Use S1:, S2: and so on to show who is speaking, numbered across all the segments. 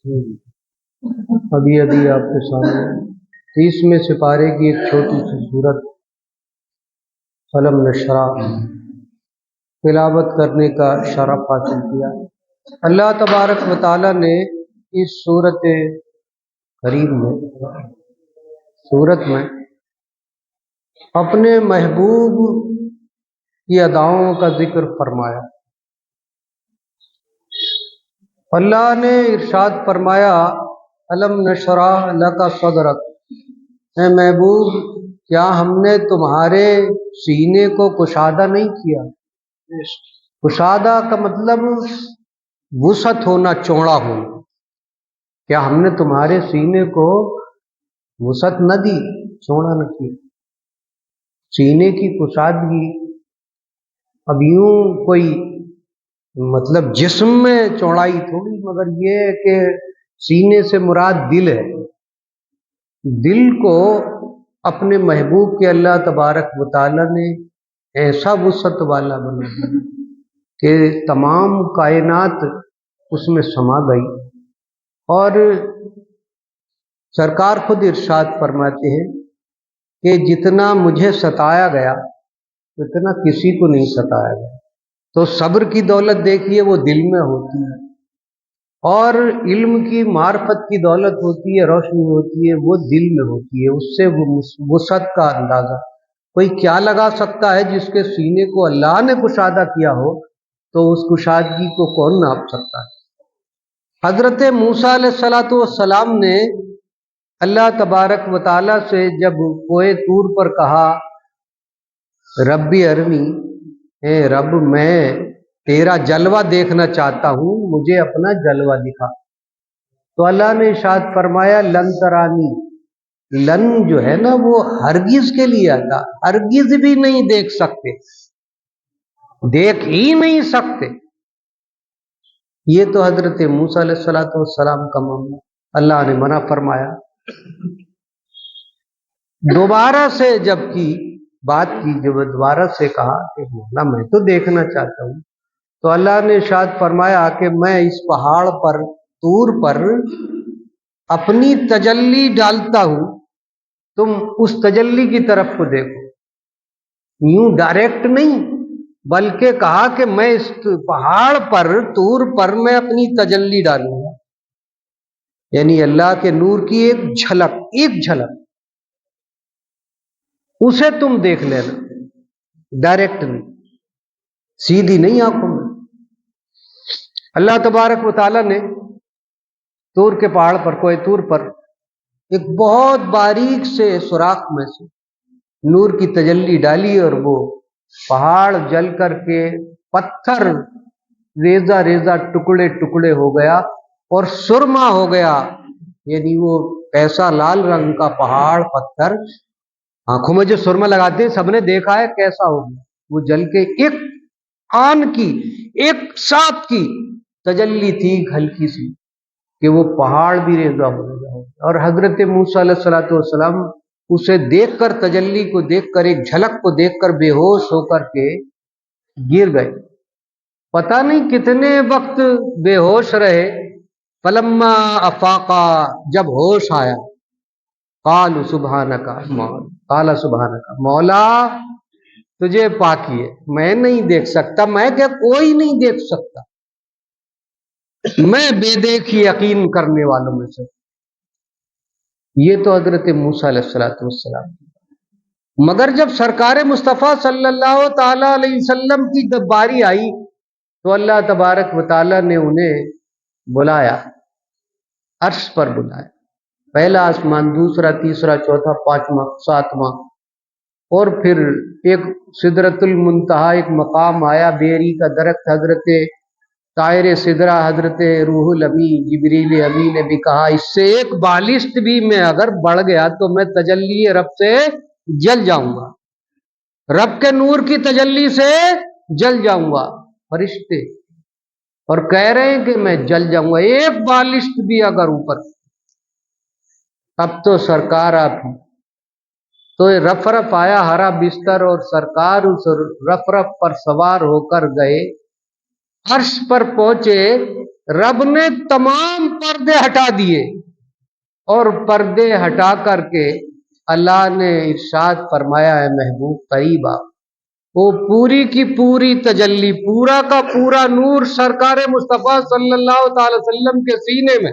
S1: ابھی آپ کے سامنے 30ویں سپارے کی ایک چھوٹی سی صورت علم نشرح تلاوت کرنے کا شرف حاصل کیا۔ اللہ تبارک و تعالیٰ نے اس صورت میں اپنے محبوب کی اداؤں کا ذکر فرمایا۔ اللہ نے ارشاد فرمایا علم نشرح لک صدرک، اے محبوب کیا ہم نے تمہارے سینے کو کشادہ نہیں کیا؟ کشادہ کا مطلب وسعت ہونا، چوڑا ہونا۔ کیا ہم نے تمہارے سینے کو وسعت نہ دی، چوڑا نہ کیا؟ سینے کی کشادگی اب یوں کوئی مطلب جسم میں چوڑائی تھوڑی، مگر یہ ہے کہ سینے سے مراد دل ہے۔ دل کو اپنے محبوب کے اللہ تبارک و تعالیٰ نے ایسا وسعت والا بنا دیا کہ تمام کائنات اس میں سما گئی۔ اور سرکار خود ارشاد فرماتے ہیں کہ جتنا مجھے ستایا گیا اتنا کسی کو نہیں ستایا گیا۔ تو صبر کی دولت دیکھیے وہ دل میں ہوتی ہے، اور علم کی معرفت کی دولت ہوتی ہے، روشنی ہوتی ہے، وہ دل میں ہوتی ہے۔ اس سے وسعت کا اندازہ کوئی کیا لگا سکتا ہے؟ جس کے سینے کو اللہ نے کشادہ کیا ہو تو اس کشادگی کو کون ناپ سکتا ہے؟ حضرت موسیٰ علیہ السلام نے اللہ تبارک و تعالیٰ سے جب کوہ طور پر کہا ربی ارنی، اے رب میں تیرا جلوہ دیکھنا چاہتا ہوں، مجھے اپنا جلوہ دکھا، تو اللہ نے ارشاد فرمایا لن ترانی۔ لن جو ہے نا وہ ہرگز کے لیے آتا، ہرگز بھی نہیں دیکھ سکتے، دیکھ ہی نہیں سکتے۔ یہ تو حضرت موسیٰ علیہ السلام کا معاملہ، اللہ نے منع فرمایا۔ دوبارہ سے جب کی بات کی، جب دوبارہ سے کہا کہ مولا میں تو دیکھنا چاہتا ہوں، تو اللہ نے ارشاد فرمایا کہ میں اس پہاڑ پر طور پر اپنی تجلی ڈالتا ہوں، تم اس تجلی کی طرف کو دیکھو۔ یوں ڈائریکٹ نہیں، بلکہ کہا کہ میں اس پہاڑ پر طور پر میں اپنی تجلی ڈالوں گا، یعنی اللہ کے نور کی ایک جھلک اسے تم دیکھ لینا، ڈائریکٹ نہیں، سیدھی نہیں آنکھوں میں۔ اللہ تبارک و تعالیٰ نے طور کے پہاڑ پر، کوہ طور پر ایک بہت باریک سے سوراخ میں سے نور کی تجلی ڈالی، اور وہ پہاڑ جل کر کے پتھر ریزہ ریزہ ٹکڑے ٹکڑے ہو گیا اور سرما ہو گیا، یعنی وہ ایسا لال رنگ کا پہاڑ پتھر، آنکھوں میں جو سرما لگاتے ہیں سب نے دیکھا ہے کیسا ہو گیا، وہ جل کے ایک آن کی، ایک ساتھ کی تجلی تھی ہلکی سی کہ وہ پہاڑ بھی ریزہ ہو گیا۔ اور حضرت موسیٰ علیہ السلام اسے دیکھ کر، تجلی کو دیکھ کر، ایک جھلک کو دیکھ کر بے ہوش ہو کر کے گر گئے۔ پتہ نہیں کتنے وقت بے ہوش رہے۔ فلما افاقا، جب ہوش آیا، قال سبحانک مولا تجھے پاکی ہے، میں نہیں دیکھ سکتا، میں کیا کوئی نہیں دیکھ سکتا، میں بے دیکھی یقین کرنے والوں میں سے۔ یہ تو حضرت موسیٰ علیہ السلام، مگر جب سرکار مصطفیٰ صلی اللہ تعالی علیہ وسلم کی جب باری آئی تو اللہ تبارک و تعالی نے انہیں بلایا، عرش پر بلایا، پہلا آسمان، دوسرا، تیسرا، چوتھا، پانچواں، ساتواں، اور پھر ایک سدرۃ المنتہا ایک مقام آیا، بیری کا درخت، حضرت طائر سدرہ، حضرت روح الامین جبریل امین نے بھی کہا اس سے ایک بالشت بھی میں اگر بڑھ گیا تو میں تجلی رب سے جل جاؤں گا، رب کے نور کی تجلی سے جل جاؤں گا۔ فرشتے اور کہہ رہے ہیں کہ میں جل جاؤں گا، ایک بالشت بھی اگر اوپر۔ اب تو سرکار آپ ہی تو رف رف آیا ہرا بستر، اور سرکار اس رف رف پر سوار ہو کر گئے، عرش پر پہنچے، رب نے تمام پردے ہٹا دیے، اور پردے ہٹا کر کے اللہ نے ارشاد فرمایا ہے محبوب قریبا، وہ پوری کی پوری تجلی، پورا کا پورا نور سرکار مصطفیٰ صلی اللہ تعالی وسلم کے سینے میں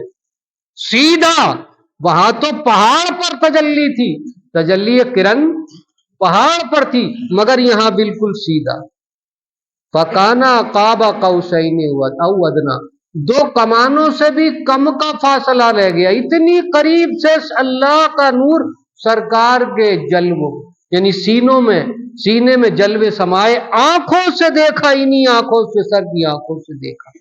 S1: سیدھا۔ وہاں تو پہاڑ پر تجلی تھی، تجلی کرن پہاڑ پر تھی، مگر یہاں بالکل سیدھا۔ فکانا قاب قوسین او ادنا، دو کمانوں سے بھی کم کا فاصلہ رہ گیا، اتنی قریب سے اللہ کا نور سرکار کے جلووں یعنی سینے میں جلوے سمائے، آنکھوں سے دیکھا، انہی آنکھوں سے، سر کی آنکھوں سے دیکھا۔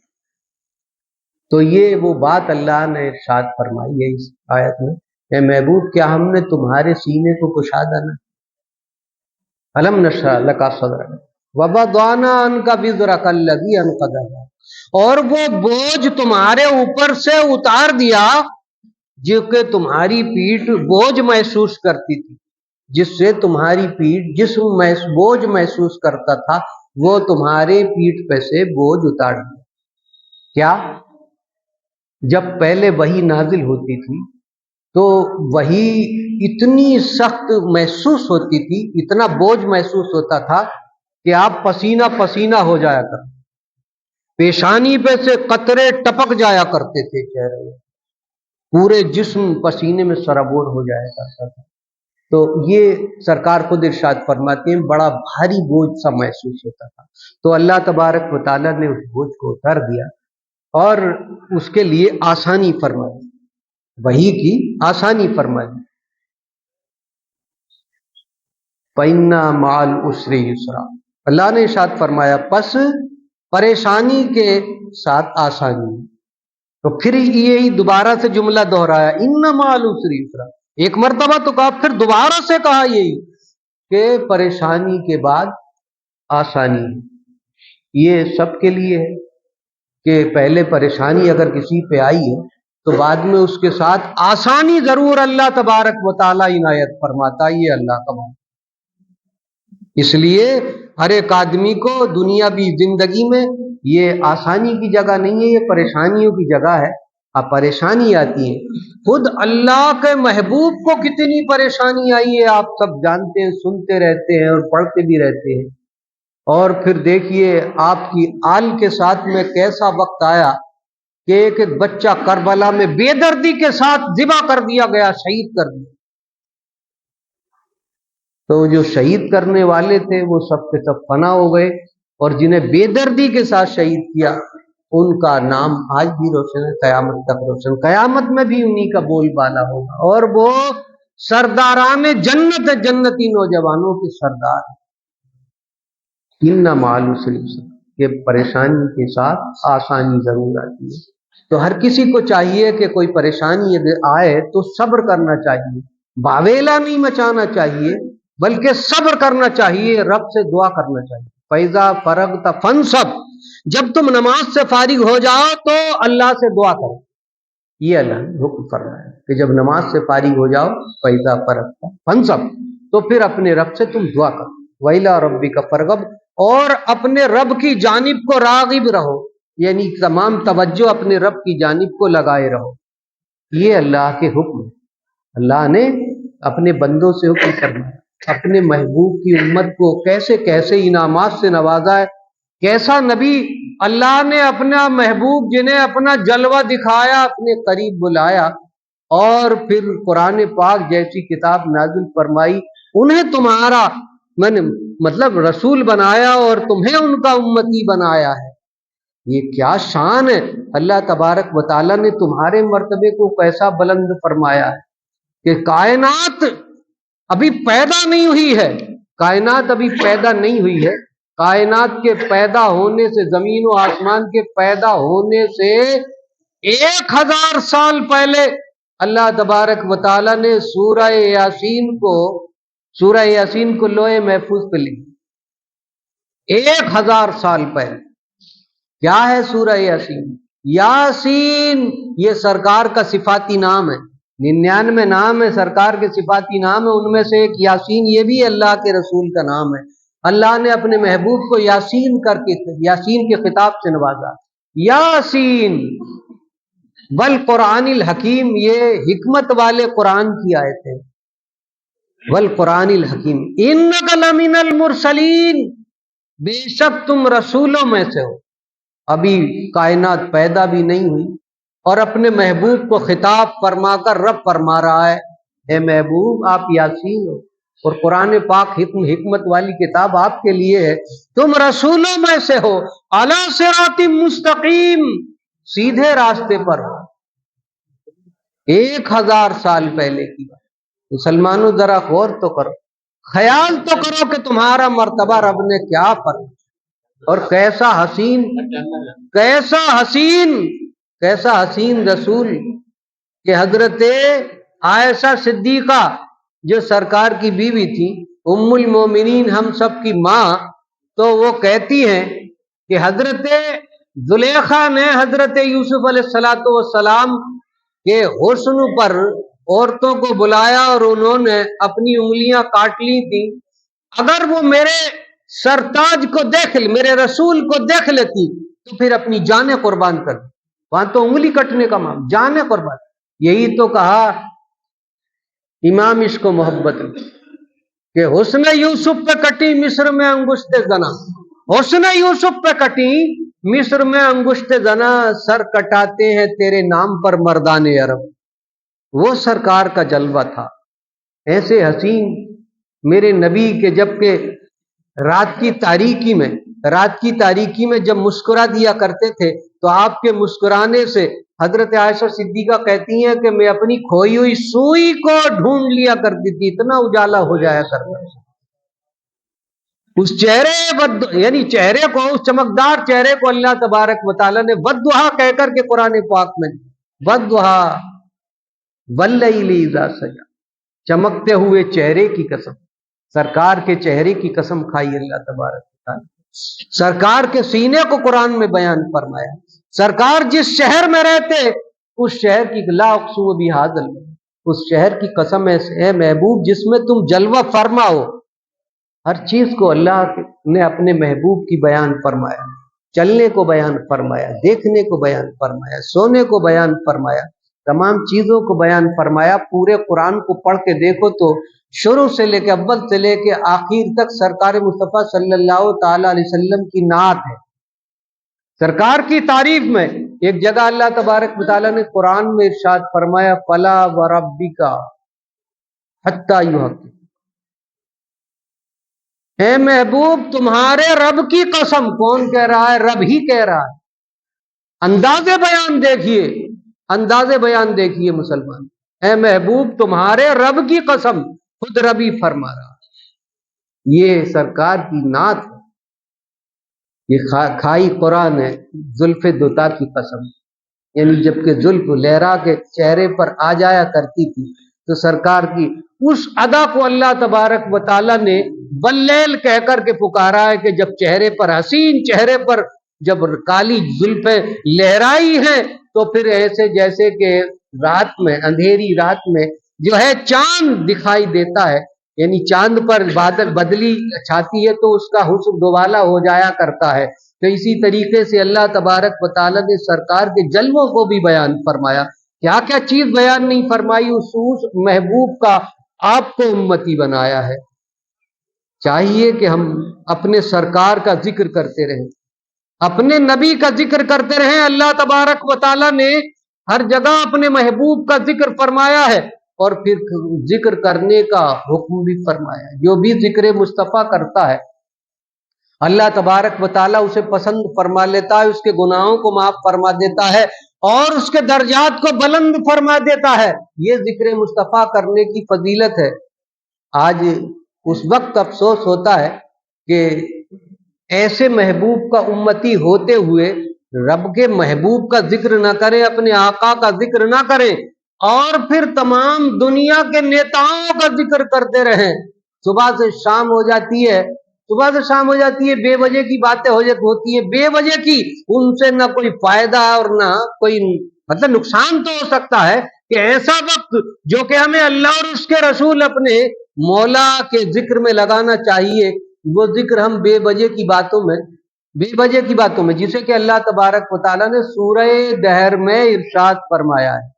S1: تو یہ وہ بات اللہ نے ارشاد فرمائی ہے اس آیت میں، اے محبوب کیا ہم نے تمہارے سینے کو کشادہ نہ، الم نشرح لک صدرک ووضعنا عنک وزرک الذی انقض ظہرک، اور وہ بوجھ تمہارے اوپر سے اتار دیا جو کہ تمہاری پیٹھ بوجھ محسوس کرتی تھی، جس سے تمہاری پیٹھ جسم بوجھ محسوس کرتا تھا، وہ تمہارے پیٹھ پہ سے بوجھ اتار دیا۔ کیا؟ جب پہلے وحی نازل ہوتی تھی تو وحی اتنی سخت محسوس ہوتی تھی، اتنا بوجھ محسوس ہوتا تھا کہ آپ پسینہ پسینہ ہو جایا کرتے، پیشانی پہ سے قطرے ٹپک جایا کرتے تھے چہرے میں، پورے جسم پسینے میں سرابور ہو جایا کرتا تھا۔ تو یہ سرکار خود ارشاد فرماتے ہیں بڑا بھاری بوجھ سا محسوس ہوتا تھا، تو اللہ تبارک و تعالیٰ نے اس بوجھ کو اتار دیا اور اس کے لیے آسانی فرمائی، وحی کی آسانی فرمائی۔ فَإِنَّ مَعَ الْعُسْرِ يُسْرًا، اللہ نے ارشاد فرمایا پس پریشانی کے ساتھ آسانی۔ تو پھر یہی دوبارہ سے جملہ دہرایا، اِنَّ مَعَ الْعُسْرِ يُسْرًا، ایک مرتبہ تو کہا، پھر دوبارہ سے کہا یہی کہ پریشانی کے بعد آسانی ہے۔ یہ سب کے لیے ہے کہ پہلے پریشانی اگر کسی پہ آئی ہے تو بعد میں اس کے ساتھ آسانی ضرور اللہ تبارک و تعالیٰ عنایت فرماتا، یہ اللہ کا بات۔ اس لیے ہر ایک آدمی کو دنیاوی زندگی میں یہ آسانی کی جگہ نہیں ہے، یہ پریشانیوں کی جگہ ہے۔ اب پریشانی آتی ہے، خود اللہ کے محبوب کو کتنی پریشانی آئی ہے آپ سب جانتے ہیں، سنتے رہتے ہیں اور پڑھتے بھی رہتے ہیں۔ اور پھر دیکھیے آپ کی آل کے ساتھ میں کیسا وقت آیا کہ ایک بچہ کربلا میں بے دردی کے ساتھ ذبح کر دیا گیا، شہید کر دیا۔ تو جو شہید کرنے والے تھے وہ سب کے سب فنا ہو گئے، اور جنہیں بے دردی کے ساتھ شہید کیا ان کا نام آج بھی روشن ہے، قیامت تک روشن، قیامت میں بھی انہی کا بول بالا ہوگا، اور وہ سرداران جنت، جنتی نوجوانوں کے سردار۔ اِنَّ مَعَ الْعُسْرِ يُسْرًا، کہ پریشانی کے ساتھ آسانی ضرور آتی ہے۔ تو ہر کسی کو چاہیے کہ کوئی پریشانی اگر آئے تو صبر کرنا چاہیے، باویلا نہیں مچانا چاہیے، بلکہ صبر کرنا چاہیے، رب سے دعا کرنا چاہیے۔ فَإِذَا فَرَغْتَ فَانْصَبْ، جب تم نماز سے فارغ ہو جاؤ تو اللہ سے دعا کرو، یہ اللہ نے حکم فرمایا ہے کہ جب نماز سے فارغ ہو جاؤ فَإِذَا فَرَغْتَ فَانْصَبْ، تو پھر اپنے رب سے تم دعا کرو، وَإِلَىٰ رَبِّكَ فَارْغَب، اور اپنے رب کی جانب کو راغب رہو، یعنی تمام توجہ اپنے رب کی جانب کو لگائے رہو۔ یہ اللہ کے حکم ہے، اللہ نے اپنے بندوں سے حکم فرمایا، اپنے محبوب کی امت کو کیسے کیسے انعامات سے نوازا ہے، کیسا نبی اللہ نے اپنا محبوب جنہیں اپنا جلوہ دکھایا، اپنے قریب بلایا، اور پھر قرآن پاک جیسی کتاب نازل فرمائی، انہیں تمہارا مطلب رسول بنایا اور تمہیں ان کا امتی بنایا ہے۔ یہ کیا شان ہے، اللہ تبارک و تعالیٰ نے تمہارے مرتبے کو کیسا بلند فرمایا ہے کہ کائنات ابھی پیدا نہیں ہوئی ہے، کائنات ابھی پیدا نہیں ہوئی ہے، کائنات کے پیدا ہونے سے، زمین و آسمان کے پیدا ہونے سے 1000 سال پہلے اللہ تبارک و تعالیٰ نے سورہ یاسین کو لوح محفوظ پہ لکھی، 1000 سال پہلے۔ کیا ہے سورہ یاسین؟ یاسین یہ سرکار کا صفاتی نام ہے، 99 نام ہے سرکار کے صفاتی نام ہے، ان میں سے ایک یاسین یہ بھی اللہ کے رسول کا نام ہے۔ اللہ نے اپنے محبوب کو یاسین کر کے، یاسین کے خطاب سے نوازا۔ یاسین بل قرآن الحکیم، یہ حکمت والے قرآن کی آیتیں، بل قرآن الحکیم، انک لمن المرسلین، بے شک تم رسولوں میں سے ہو۔ ابھی کائنات پیدا بھی نہیں ہوئی اور اپنے محبوب کو خطاب فرما کر رب فرما رہا ہے اے محبوب آپ یاسین ہو، اور قرآن پاک حکمت والی کتاب آپ کے لیے ہے، تم رسولوں میں سے ہو، علی صراط مستقیم، سیدھے راستے پر ہو۔ 1000 سال پہلے کی بات، مسلمانوں ذرا غور تو کرو، خیال تو کرو کہ تمہارا مرتبہ رب نے کیا فرمایا، اور کیسا حسین رسول کہ حضرت عائشہ صدیقہ جو سرکار کی بیوی تھی، ام المومنین، ہم سب کی ماں، تو وہ کہتی ہیں کہ حضرت زلیخا نے حضرت یوسف علیہ السلام کے حسن پر عورتوں کو بلایا اور انہوں نے اپنی انگلیاں کاٹ لی تھی، اگر وہ میرے سرتاج کو دیکھ لے، میرے رسول کو دیکھ لیتی تو پھر اپنی جانیں قربان کر دی۔ وہاں تو انگلی کٹنے کا معاملہ، جانیں قربان۔ یہی تو کہا امام عشق و محبت نے کہ حسن یوسف پہ کٹی مصر میں انگشت زنا، حسن یوسف پہ کٹی مصر میں انگشت زنا، سر کٹاتے ہیں تیرے نام پر مردان عرب۔ وہ سرکار کا جلوہ تھا، ایسے حسین میرے نبی کے، جب کہ رات کی تاریکی میں جب مسکرا دیا کرتے تھے تو آپ کے مسکرانے سے حضرت عائشہ صدیقہ کہتی ہیں کہ میں اپنی کھوئی ہوئی سوئی کو ڈھونڈ لیا کرتی تھی، اتنا اجالا ہو جایا کرتا تھا اس چہرے، یعنی چہرے کو، اس چمکدار چہرے کو اللہ تبارک و تعالیٰ نے والضحیٰ کہہ کر کے قرآن پاک میں، والضحیٰ واللیل اذا سجی، چمکتے ہوئے چہرے کی قسم، سرکار کے چہرے کی قسم کھائی اللہ تبارک و تعالیٰ۔ سرکار کے سینے کو قرآن میں بیان فرمایا، سرکار جس شہر میں رہتے اس شہر کی، لا اقسم بھٰذا البلد، اس شہر کی قسم ہے اے محبوب جس میں تم جلوہ فرما ہو۔ ہر چیز کو اللہ نے اپنے محبوب کی بیان فرمایا، چلنے کو بیان فرمایا، دیکھنے کو بیان فرمایا، سونے کو بیان فرمایا، تمام چیزوں کو بیان فرمایا۔ پورے قرآن کو پڑھ کے دیکھو تو شروع سے لے کے اول سے لے کے آخر تک سرکار مصطفیٰ صلی اللہ تعالی علیہ وسلم کی نعت ہے، سرکار کی تعریف میں۔ ایک جگہ اللہ تبارک و تعالیٰ نے قرآن میں ارشاد فرمایا فلا وربک حتی یحققوک، اے محبوب تمہارے رب کی قسم، کون کہہ رہا ہے؟ رب ہی کہہ رہا ہے۔ انداز بیان دیکھیے مسلمان، اے محبوب تمہارے رب کی قسم، خود ربی فرما رہا ہے۔ یہ سرکار کی نعت ہے، یہ کھائی قرآن ہے، زلف دوتا کی قسم، یعنی جب کہ زلف لہرا کے چہرے پر آ جایا کرتی تھی تو سرکار کی اس ادا کو اللہ تبارک و تعالیٰ نے واللیل کہہ کر کے پکارا ہے کہ جب چہرے پر، حسین چہرے پر جب کالی زلفیں لہرائی ہیں تو پھر ایسے جیسے کہ رات میں، اندھیری رات میں جو ہے چاند دکھائی دیتا ہے، یعنی چاند پر بدلی چھاتی ہے تو اس کا حسن دوبالا ہو جایا کرتا ہے، تو اسی طریقے سے اللہ تبارک و تعالیٰ نے سرکار کے جلووں کو بھی بیان فرمایا۔ کیا کیا چیز بیان نہیں فرمائی، اس محبوب کا آپ کو امتی بنایا ہے۔ چاہیے کہ ہم اپنے سرکار کا ذکر کرتے رہیں، اپنے نبی کا ذکر کرتے رہیں۔ اللہ تبارک و تعالیٰ نے ہر جگہ اپنے محبوب کا ذکر فرمایا ہے اور پھر ذکر کرنے کا حکم بھی فرمایا ہے۔ جو بھی ذکر مصطفیٰ کرتا ہے اللہ تبارک و تعالیٰ اسے پسند فرما لیتا ہے، اس کے گناہوں کو معاف فرما دیتا ہے اور اس کے درجات کو بلند فرما دیتا ہے۔ یہ ذکر مصطفیٰ کرنے کی فضیلت ہے۔ آج اس وقت افسوس ہوتا ہے کہ ایسے محبوب کا امتی ہوتے ہوئے رب کے محبوب کا ذکر نہ کریں، اپنے آقا کا ذکر نہ کریں اور پھر تمام دنیا کے نیتاؤں کا ذکر کرتے رہیں۔ صبح سے شام ہو جاتی ہے، بے وجہ کی باتیں ہوتی ہیں، بے وجہ کی، ان سے نہ کوئی فائدہ اور نہ کوئی مطلب نقصان تو ہو سکتا ہے کہ ایسا وقت جو کہ ہمیں اللہ اور اس کے رسول اپنے مولا کے ذکر میں لگانا چاہیے، وہ ذکر ہم بے وجہ کی باتوں میں بے وجہ کی باتوں میں، جسے کہ اللہ تبارک و تعالیٰ نے سورہ دہر میں ارشاد فرمایا ہے،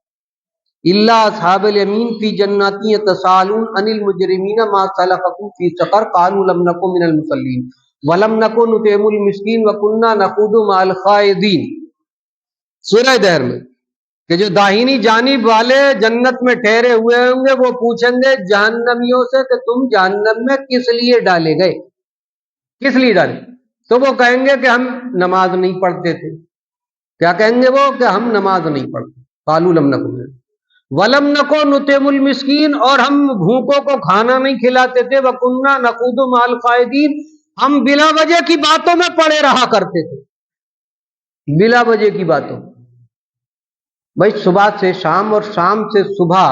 S1: الا اصحاب الیمین فی جنات یتساءلون عن المجرمین ما سلککم فی سقر قالوا لم نکن من المصلین ولم نکن نطعم المسکین وکنا نخوض مع الخائضین۔ سورہ دہر میں کہ جو داہنی جانب والے جنت میں ٹھہرے ہوئے ہوں گے وہ پوچھیں گے جہنمیوں سے کہ تم جہنم میں کس لیے ڈالے گئے، کس لیے ڈالے؟ تو وہ کہیں گے کہ ہم نماز نہیں پڑھتے تھے۔ کیا کہیں گے وہ؟ کہ ہم نماز نہیں پڑھتے۔ قالوا لم نکن ولم نکن نطعم المسکین، اور ہم بھوکوں کو کھانا نہیں کھلاتے تھے، وکنا نخوض مع الخائضین، ہم بلا وجہ کی باتوں میں پڑے رہا کرتے تھے، بلا وجہ کی باتوں۔ بھائی صبح سے شام اور شام سے صبح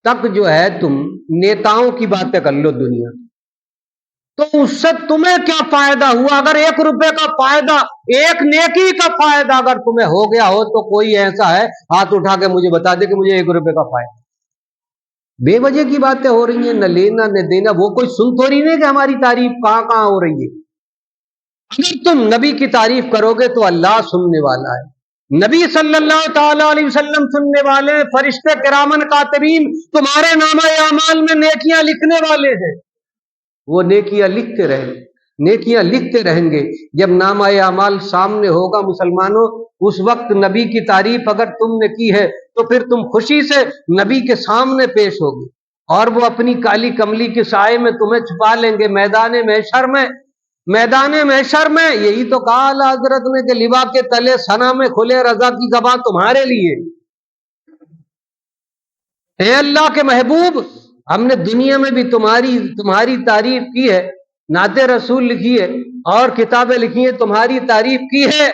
S1: تک جو ہے تم نیتاؤں کی باتیں کر لو دنیا، تو اس سے تمہیں کیا فائدہ ہوا؟ اگر 1 روپے کا فائدہ، ایک نیکی کا فائدہ اگر تمہیں ہو گیا ہو تو کوئی ایسا ہے ہاتھ اٹھا کے مجھے بتا دے کہ مجھے 1 روپے کا فائدہ۔ بے وجہ کی باتیں ہو رہی ہیں، نہ لینا نہ دینا۔ وہ کوئی سن تو رہی نہیں کہ ہماری تعریف کہاں کہاں ہو رہی ہے۔ اگر تم نبی کی تعریف کرو گے تو اللہ سننے والا ہے، نبی صلی اللہ تعالی علیہ وسلم سننے والے ہیں، فرشتے کرامن کاتبین تمہارے نامہ اعمال میں نیکیاں لکھنے والے ہیں، وہ نیکیاں لکھتے رہیں، نیکیاں لکھتے رہیں گے۔ جب نامہ اعمال سامنے ہوگا مسلمانوں، اس وقت نبی کی تعریف اگر تم نے کی ہے تو پھر تم خوشی سے نبی کے سامنے پیش ہوگی، اور وہ اپنی کالی کملی کے سائے میں تمہیں چھپا لیں گے میدان محشر میں۔ میدان محشر میں یہی تو کہا اعلیٰ حضرت نے کہ لوا کے تلے ثنا میں کھلے رضا کی زبان تمہارے لیے۔ اے اللہ کے محبوب، ہم نے دنیا میں بھی تمہاری تعریف کی ہے، نعت رسول لکھی ہے اور کتابیں لکھی ہیں، تمہاری تعریف کی ہے،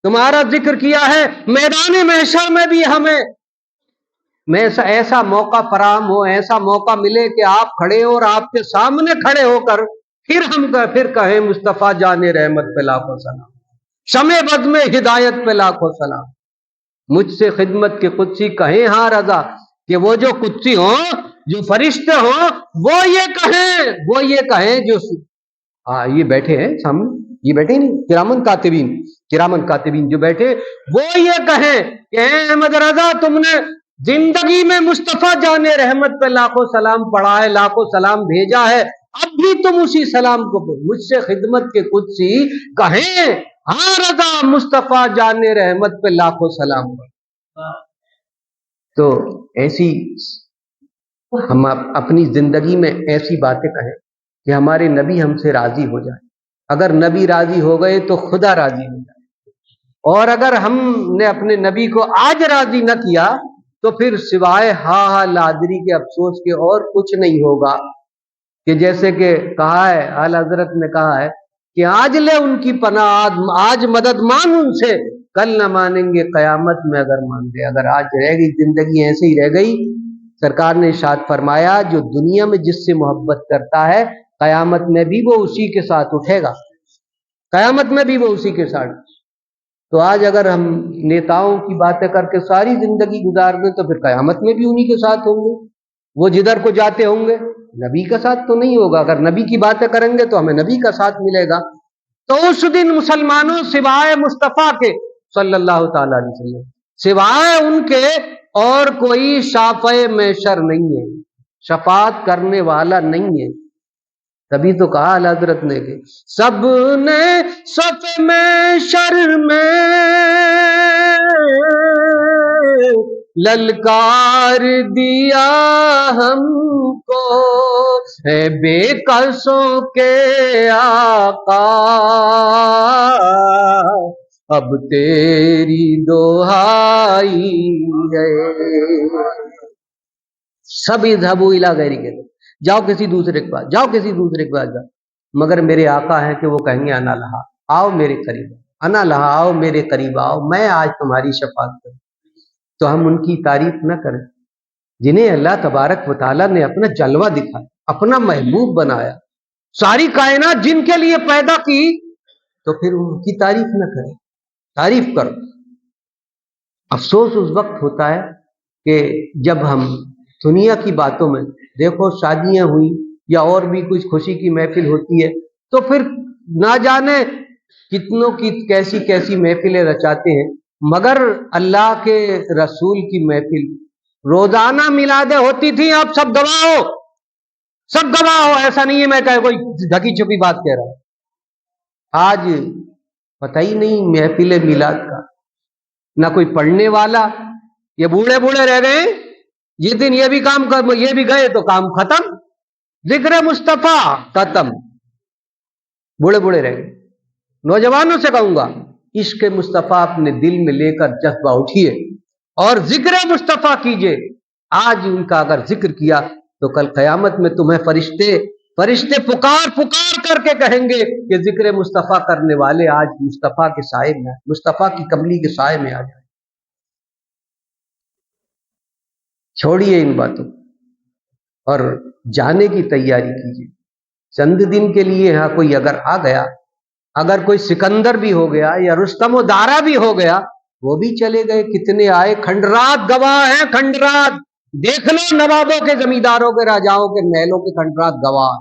S1: تمہارا ذکر کیا ہے۔ میدان محشر میں بھی ہمیں ایسا موقع فراہم ہو، ایسا موقع ملے کہ آپ کھڑے ہو اور آپ کے سامنے کھڑے ہو کر پھر کہیں مصطفیٰ جان رحمت پہ لاکھوں سلام، شمع بز میں ہدایت پہ لاکھوں سلام، مجھ سے خدمت کے قدسی کہیں ہاں رضا، کہ وہ جو قدسی ہوں، جو فرشتے ہوں، وہ یہ کہیں جو یہ بیٹھے ہیں سامنے، یہ بیٹھے نہیں، کرامن کاتبین جو بیٹھے، وہ یہ کہیں کہ اے احمد رضا تم نے زندگی میں مصطفیٰ جان رحمت پہ لاکھوں سلام پڑھا ہے، لاکھوں سلام بھیجا ہے، اب بھی تم اسی سلام کو مجھ سے خدمت کے قدسی کہیں ہاں رضا مصطفیٰ جان رحمت پہ لاکھوں سلام پڑھا۔ تو ایسی ہم اپنی زندگی میں ایسی باتیں کہیں کہ ہمارے نبی ہم سے راضی ہو جائے۔ اگر نبی راضی ہو گئے تو خدا راضی ہو جائے، اور اگر ہم نے اپنے نبی کو آج راضی نہ کیا تو پھر سوائے ہاں لادری کے افسوس کے اور کچھ نہیں ہوگا، کہ جیسے کہ کہا ہے اعلیٰ حضرت نے کہا ہے کہ آج لے ان کی پناہ، آج مدد مان ان سے، کل نہ مانیں گے قیامت میں اگر مان گئے۔ اگر آج رہ گئی زندگی ایسے ہی رہ گئی، سرکار نے ارشاد فرمایا جو دنیا میں جس سے محبت کرتا ہے قیامت میں بھی وہ اسی کے ساتھ اٹھے گا، قیامت میں بھی وہ اسی کے ساتھ۔ تو آج اگر ہم نیتاؤں کی باتیں کر کے ساری زندگی گزار دیں تو پھر قیامت میں بھی انہی کے ساتھ ہوں گے، وہ جدھر کو جاتے ہوں گے، نبی کا ساتھ تو نہیں ہوگا۔ اگر نبی کی باتیں کریں گے تو ہمیں نبی کا ساتھ ملے گا۔ تو اس دن مسلمانوں سوائے مصطفیٰ کے صلی اللہ تعالی علیہ وسلم، سوائے ان کے اور کوئی شافع محشر نہیں ہے، شفاعت کرنے والا نہیں ہے۔ تبھی تو کہا اعلیٰ حضرت نے کہ سب نے صف محشر میں للکار دیا ہم کو، اے بے قصوں کے آقا اب تیری دہائی ہے۔ سب اذهبوا الی غیری کے، جاؤ کسی دوسرے کے پاس، جاؤ کسی دوسرے کے پاس جاؤ، مگر میرے آقا ہیں کہ وہ کہیں گے انا لہا، آؤ میرے قریب، انا لہا، آؤ میرے قریب آؤ، میں آج تمہاری شفاعت کروں۔ تو ہم ان کی تعریف نہ کریں جنہیں اللہ تبارک و تعالیٰ نے اپنا جلوہ دکھایا، اپنا محبوب بنایا، ساری کائنات جن کے لیے پیدا کی، تو پھر ان کی تعریف نہ کریں، تعریف کرو۔ افسوس اس وقت ہوتا ہے کہ جب ہم دنیا کی باتوں میں، دیکھو شادیاں ہوئی یا اور بھی کچھ خوشی کی محفل ہوتی ہے، تو پھر نہ جانے کتنوں کی کیسی کیسی محفلیں رچاتے ہیں، مگر اللہ کے رسول کی محفل روزانہ میلادیں ہوتی تھیں. آپ سب گواہ ہو، سب گواہ ہو، ایسا نہیں ہے میں کوئی ڈھکی چھپی بات کہہ رہا ہوں. آج پتہ ہی نہیں محفل میلاد کا، نہ کوئی پڑھنے والا. یہ بوڑھے بوڑھے رہ گئے، جس دن یہ بھی کام کر یہ بھی گئے تو کام ختم، ذکر مصطفیٰ ختم. بوڑھے بوڑھے رہ گئے. نوجوانوں سے کہوں گا عشق مصطفیٰ اپنے دل میں لے کر جذبہ اٹھیے اور ذکر مصطفیٰ کیجئے. آج ان کا اگر ذکر کیا تو کل قیامت میں تمہیں فرشتے پکار پکار کر کے کہیں گے کہ ذکر مصطفیٰ کرنے والے آج مصطفیٰ کے سائے میں، مصطفیٰ کی کملی کے سائے میں آ جائیں. چھوڑیے ان باتوں اور جانے کی تیاری کیجیے. چند دن کے لیے ہاں کوئی اگر آ گیا، اگر کوئی سکندر بھی ہو گیا یا رستم و دارا بھی ہو گیا، وہ بھی چلے گئے. کتنے آئے، کھنڈرات گواہ ہیں، کھنڈرات. دیکھ لو نوابوں کے، زمینداروں کے، راجاؤں کے محلوں کے کھنڈرات گواہ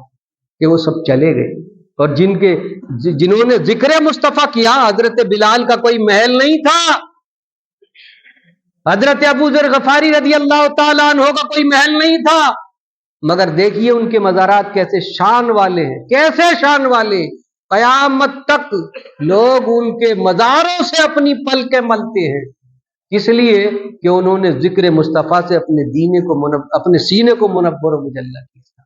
S1: کہ وہ سب چلے گئے. اور جنہوں نے ذکر مصطفیٰ کیا، حضرت بلال کا کوئی محل نہیں تھا، حضرت ابو ذر غفاری رضی اللہ تعالیٰ عنہ کا کوئی محل نہیں تھا، مگر دیکھیے ان کے مزارات کیسے شان والے ہیں، کیسے شان والے. قیامت تک لوگ ان کے مزاروں سے اپنی پلکیں ملتے ہیں، اس لیے کہ انہوں نے ذکر مصطفیٰ سے اپنے سینے کو منور و مجلہ کیا.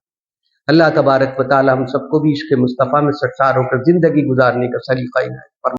S1: اللہ تبارک و تعالی ہم سب کو بھی عشق مصطفیٰ میں سرشار ہو کر زندگی گزارنے کا سلیقہ عنایت فرمائے.